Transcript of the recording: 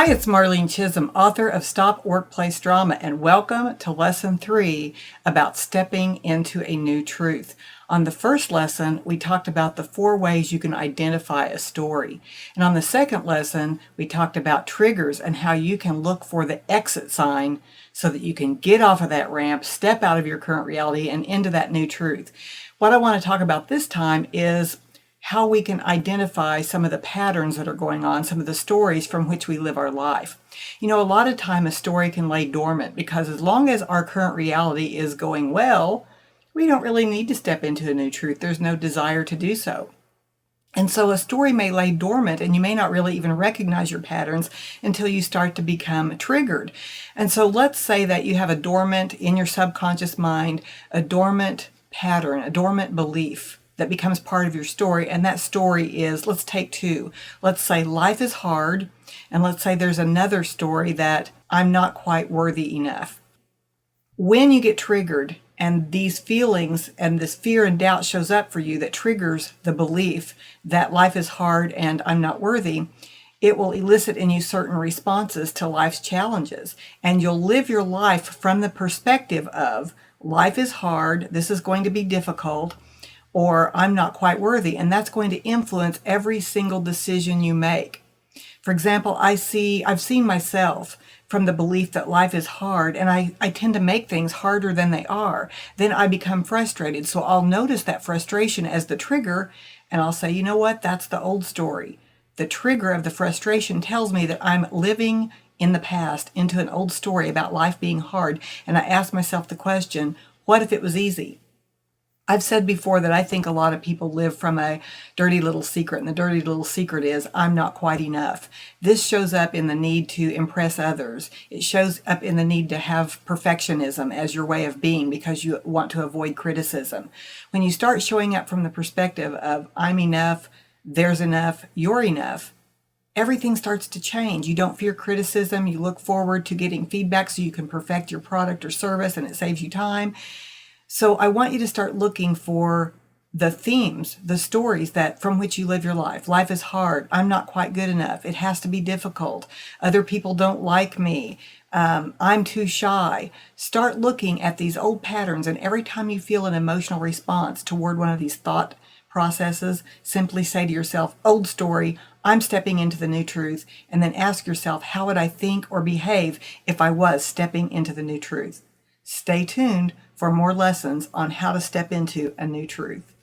Hi, it's Marlene Chism, author of Stop Workplace Drama, and welcome to Lesson 3 about stepping into a new truth. On the first lesson, we talked about the 4 ways you can identify a story. And on the second lesson, we talked about triggers and how you can look for the exit sign so that you can get off of that ramp, step out of your current reality, and into that new truth. What I want to talk about this time is how we can identify some of the patterns that are going on, some of the stories from which we live our life. You know, a lot of time a story can lay dormant because as long as our current reality is going well, we don't really need to step into a new truth. There's no desire to do so. And so a story may lay dormant and you may not really even recognize your patterns until you start to become triggered. And so let's say that you have a dormant in your subconscious mind, a dormant pattern, a dormant belief that becomes part of your story. And that story is, let's take 2. Let's say life is hard. And let's say there's another story that I'm not quite worthy enough. When you get triggered and these feelings and this fear and doubt shows up for you that triggers the belief that life is hard and I'm not worthy, it will elicit in you certain responses to life's challenges. And you'll live your life from the perspective of life is hard, this is going to be difficult, or I'm not quite worthy, and that's going to influence every single decision you make. For example, I've seen myself from the belief that life is hard, and I tend to make things harder than they are. Then I become frustrated, so I'll notice that frustration as the trigger, and I'll say, you know what, that's the old story. The trigger of the frustration tells me that I'm living in the past into an old story about life being hard, and I ask myself the question, what if it was easy? I've said before that I think a lot of people live from a dirty little secret, and the dirty little secret is I'm not quite enough. This shows up in the need to impress others. It shows up in the need to have perfectionism as your way of being because you want to avoid criticism. When you start showing up from the perspective of I'm enough, there's enough, you're enough, everything starts to change. You don't fear criticism. You look forward to getting feedback so you can perfect your product or service, and it saves you time. So I want you to start looking for the themes, the stories that from which you live your life. Life is hard. I'm not quite good enough. It has to be difficult. Other people don't like me. I'm too shy. Start looking at these old patterns, and every time you feel an emotional response toward one of these thought processes, simply say to yourself, old story, I'm stepping into the new truth, and then ask yourself, how would I think or behave if I was stepping into the new truth? Stay tuned for more lessons on how to step into a new truth.